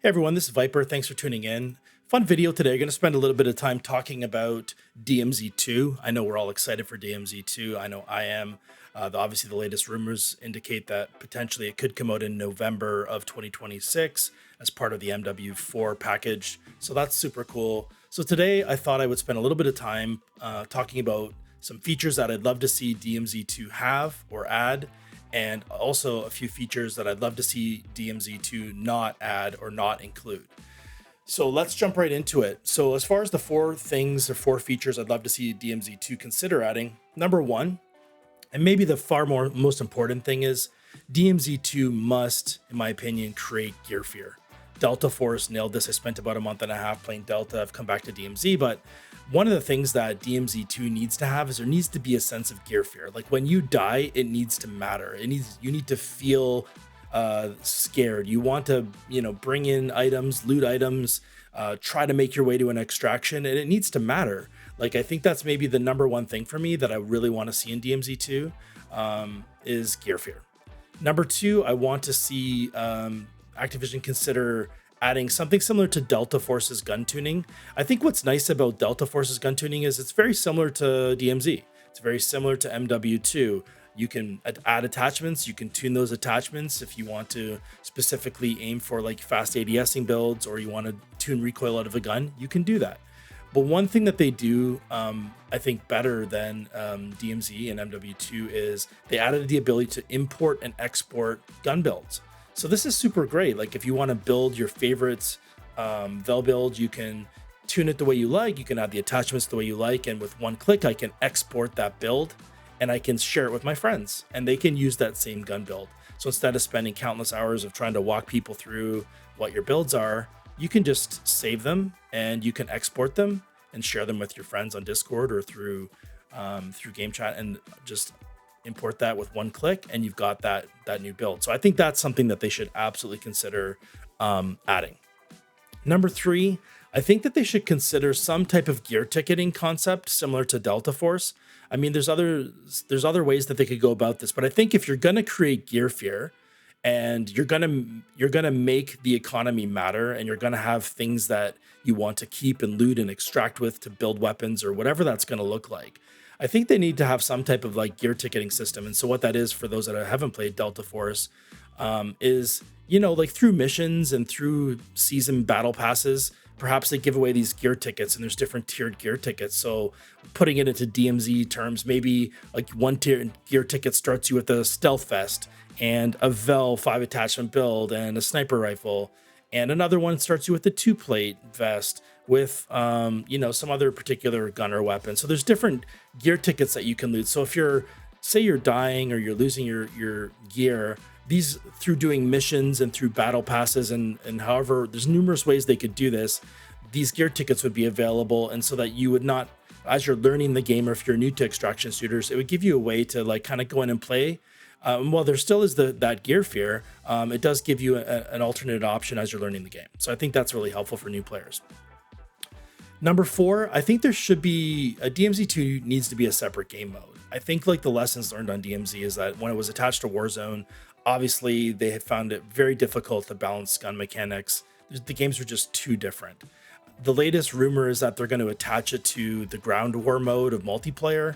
Hey everyone, this is Viper. Thanks for tuning in. Fun video today. I'm going to spend a little bit of time talking about DMZ 2. I know we're all excited for DMZ 2. I know I am. Obviously, the latest rumors indicate that potentially it could come out in November of 2026 as part of the MW4 package. So that's super cool. So today I thought I would spend a little bit of time talking about some features that I'd love to see DMZ 2 have or add, and also a few features that I'd love to see DMZ2 not add or not include. So let's jump right into it. So as far as the four features I'd love to see DMZ2 consider adding, number one, and maybe the most important thing is DMZ2 must, in my opinion, create gear fear. Delta Force nailed this. I spent about a month and a half playing Delta. I've come back to DMZ, but one of the things that DMZ2 needs to have is there needs to be a sense of gear fear. Like when you die, it needs to matter. You need to feel scared. You want to, bring in items, loot items, try to make your way to an extraction, and it needs to matter. Like I think that's maybe the number one thing for me that I really want to see in DMZ2 is gear fear. Number two, I want to see Activision consider adding something similar to Delta Force's gun tuning. I think what's nice about Delta Force's gun tuning is it's very similar to DMZ. It's very similar to MW2. You can add attachments. You can tune those attachments if you want to specifically aim for like fast ADSing builds, or you want to tune recoil out of a gun. You can do that. But one thing that they do, I think, better than DMZ and MW2 is they added the ability to import and export gun builds. So this is super great. Like if you want to build your favorites Vel build, you can tune it the way you like. You can add the attachments the way you like. And with one click, I can export that build and I can share it with my friends and they can use that same gun build. So instead of spending countless hours of trying to walk people through what your builds are, you can just save them and you can export them and share them with your friends on Discord or through game chat, and just import that with one click and you've got that new build. So I think that's something that they should absolutely consider adding. Number three, I think that they should consider some type of gear ticketing concept similar to Delta Force. I mean, there's other ways that they could go about this, but I think if you're going to create gear fear and you're going to make the economy matter, and you're going to have things that you want to keep and loot and extract with to build weapons or whatever that's going to look like, I think they need to have some type of like gear ticketing system. And so what that is, for those that haven't played Delta Force, is, like through missions and through season battle passes, perhaps they give away these gear tickets, and there's different tiered gear tickets. So putting it into DMZ terms, maybe like one tier gear ticket starts you with a stealth vest and a Vel 5 attachment build and a sniper rifle. And another one starts you with a 2-plate vest with, some other particular gun or weapon. So there's different gear tickets that you can loot. So if you're dying or you're losing your gear, these through doing missions and through battle passes and however, there's numerous ways they could do this. These gear tickets would be available. And so that you would not, as you're learning the game, or if you're new to extraction shooters, it would give you a way to like kind of go in and play. While there still is that gear fear, it does give you an alternate option as you're learning the game. So I think that's really helpful for new players. Number four, I think there should be a DMZ2 needs to be a separate game mode. I think like the lessons learned on DMZ is that when it was attached to Warzone, obviously they had found it very difficult to balance gun mechanics. The games were just too different. The latest rumor is that they're going to attach it to the ground war mode of multiplayer.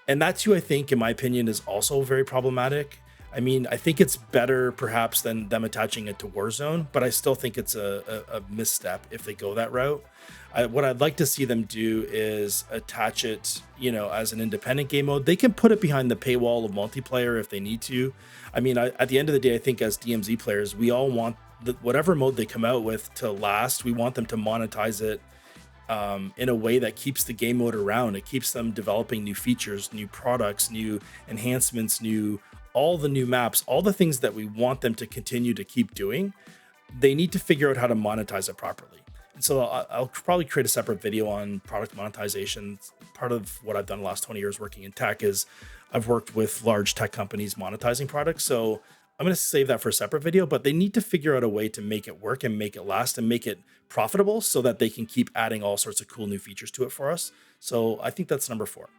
And that too, I think, in my opinion, is also very problematic. I mean, I think it's better perhaps than them attaching it to Warzone, but I still think it's a misstep if they go that route. What I'd like to see them do is attach it, as an independent game mode. They can put it behind the paywall of multiplayer if they need to. I mean, at the end of the day, I think as DMZ players, we all want whatever mode they come out with to last. We want them to monetize it in a way that keeps the game mode around. It keeps them developing new features, new products, new enhancements, all the new maps, all the things that we want them to continue to keep doing. They need to figure out how to monetize it properly. And so I'll probably create a separate video on product monetization. Part of what I've done the last 20 years working in tech is I've worked with large tech companies monetizing products. So I'm going to save that for a separate video, but they need to figure out a way to make it work and make it last and make it profitable so that they can keep adding all sorts of cool new features to it for us. So I think that's number four.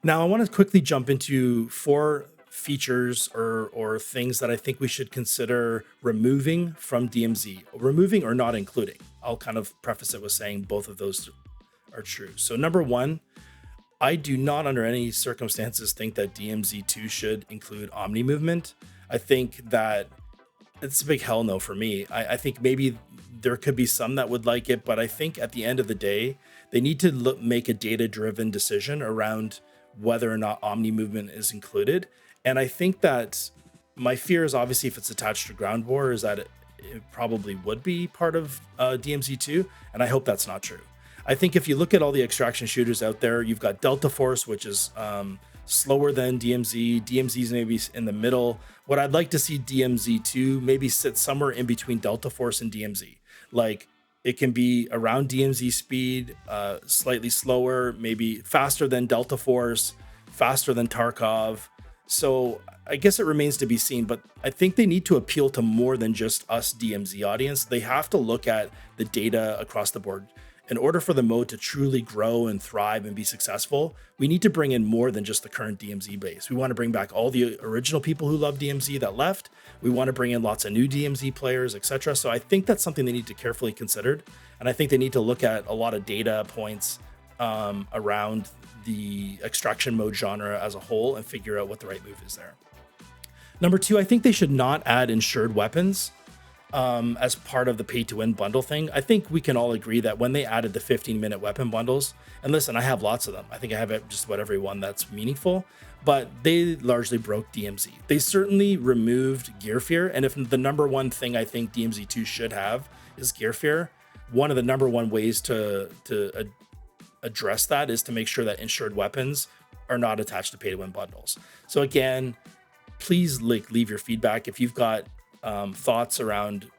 Now I want to quickly jump into four features or things that I think we should consider removing from DMZ, removing or not including. I'll kind of preface it with saying both of those are true. So number one, I do not under any circumstances think that DMZ 2 should include Omni movement. I think that it's a big hell no for me. I think maybe there could be some that would like it, but I think at the end of the day, they need to make a data-driven decision around whether or not Omni movement is included. And I think that my fear is obviously if it's attached to Ground War is that it probably would be part of DMZ 2, and I hope that's not true. I think if you look at all the extraction shooters out there, you've got Delta Force, which is slower than DMZ. DMZ's maybe in the middle. What I'd like to see DMZ 2 maybe sit somewhere in between Delta Force and DMZ. Like it can be around DMZ speed, slightly slower, maybe faster than Delta Force, faster than Tarkov. So I guess it remains to be seen, but I think they need to appeal to more than just us DMZ audience. They have to look at the data across the board. In order for the mode to truly grow and thrive and be successful, we need to bring in more than just the current DMZ base. We want to bring back all the original people who love DMZ that left. We want to bring in lots of new DMZ players, etc. So I think that's something they need to carefully consider. And I think they need to look at a lot of data points around the extraction mode genre as a whole and figure out what the right move is there. Number two, I think they should not add insured weapons as part of the pay to win bundle thing. I think we can all agree that when they added the 15-minute weapon bundles, and listen, I have lots of them. I think I have just about every one that's meaningful, but they largely broke DMZ. They certainly removed gear fear. And if the number one thing I think DMZ 2 should have is gear fear, one of the number one ways to address that is to make sure that insured weapons are not attached to pay to win bundles. So again, please leave your feedback. If you've got thoughts around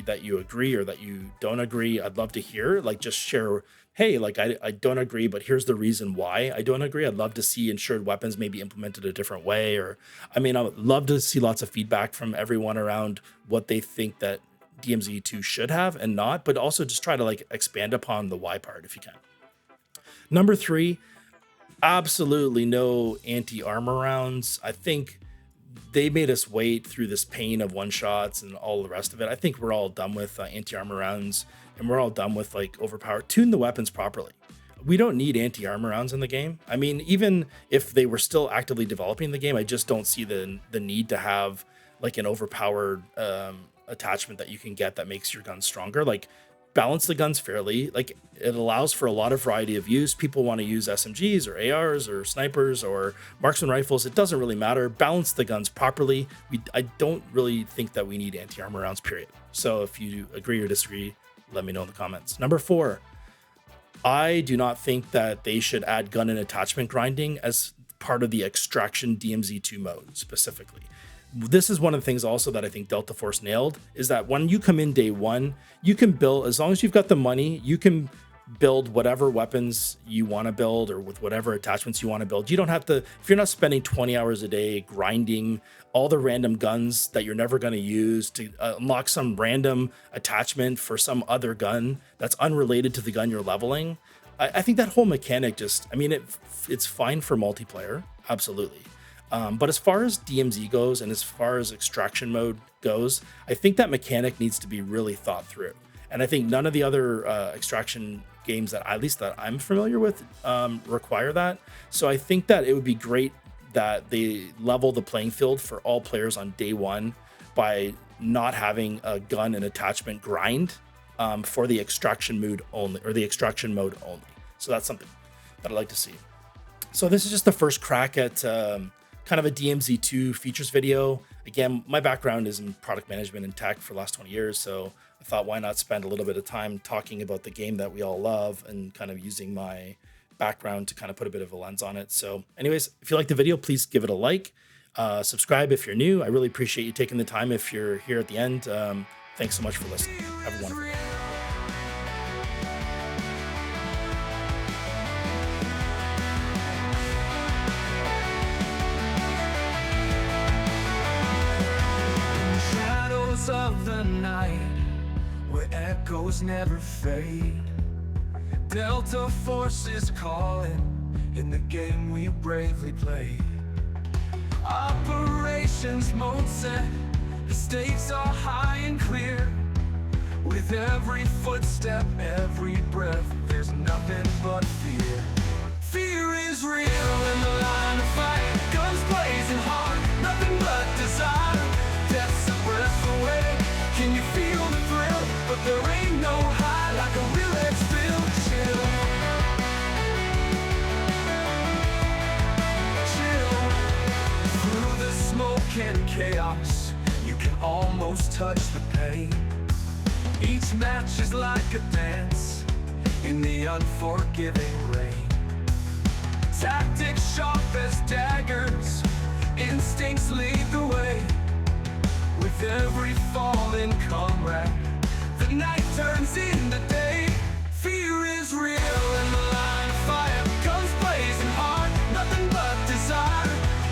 that you agree or that you don't agree, I'd love to hear. Like just share, hey, like I don't agree, but here's the reason why I don't agree. I'd love to see insured weapons maybe implemented a different way. Or I would love to see lots of feedback from everyone around what they think that DMZ 2 should have and not, but also just try to like expand upon the why part if you can. Number three, absolutely no anti-armor rounds. I think they made us wait through this pain of one shots and all the rest of it. I think we're all done with anti-armor rounds, and we're all done with like overpowered. Tune the weapons properly. We don't need anti-armor rounds in the game. I mean, even if they were still actively developing the game, I just don't see the need to have like an overpowered attachment that you can get that makes your gun stronger. Like balance the guns fairly. Like it allows for a lot of variety of use. People want to use SMGs or ARs or snipers or marksman rifles. It doesn't really matter. Balance the guns properly. I don't really think that we need anti-armor rounds, period. So if you agree or disagree, let me know in the comments. Number four, I do not think that they should add gun and attachment grinding as part of the extraction DMZ 2 mode specifically. This is one of the things also that I think Delta Force nailed, is that when you come in day one, you can build, as long as you've got the money, you can build whatever weapons you want to build or with whatever attachments you want to build. You don't have to, if you're not spending 20 hours a day grinding all the random guns that you're never going to use to unlock some random attachment for some other gun that's unrelated to the gun you're leveling. I think that whole mechanic just, it's fine for multiplayer, absolutely. But as far as DMZ goes and as far as extraction mode goes, I think that mechanic needs to be really thought through. And I think none of the other extraction games that at least that I'm familiar with require that. So I think that it would be great that they level the playing field for all players on day one by not having a gun and attachment grind for the extraction mode only, or the extraction mode only. So that's something that I'd like to see. So this is just the first crack at kind of a DMZ 2 features video. Again, my background is in product management and tech for the last 20 years. So I thought, why not spend a little bit of time talking about the game that we all love and kind of using my background to kind of put a bit of a lens on it. So anyways, if you like the video, please give it a like, subscribe if you're new. I really appreciate you taking the time if you're here at the end. Thanks so much for listening. Have a wonderful day. Of the night, where echoes never fade, Delta Force is calling in the game we bravely played. Operations mode set, the stakes are high and clear. With every footstep, every breath, there's nothing but fear. Fear is real in the line of fire, guns blazing hard, nothing but desire. Death's a breath away, can you feel the thrill? But there ain't no high like a real X-filled chill. Chill. Through the smoke and chaos, you can almost touch the pain. Each match is like a dance in the unforgiving rain. Tactics sharp as daggers, instincts lead the way. With every fallen comrade, the night turns into day. Fear is real in the line of fire, guns blazing hard, nothing but desire.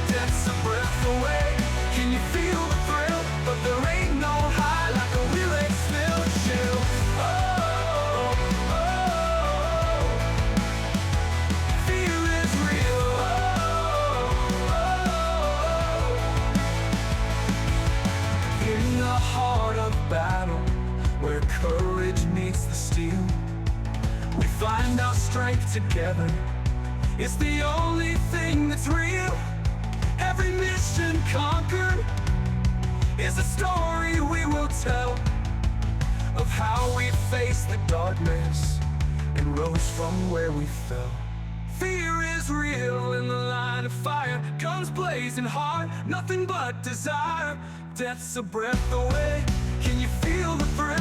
Death's a breath away, can you feel the thrill? But there ain't no high like a real X-filled chill. Oh, oh, oh. Fear is real. Oh, oh. In the heart of battle, where courage meets the steel, we find our strength together. It's the only thing that's real. Every mission conquered is a story we will tell of how we faced the darkness and rose from where we fell. Fear is real in the line of fire, guns blazing hard, nothing but desire. Death's a breath away, can you feel the thrill?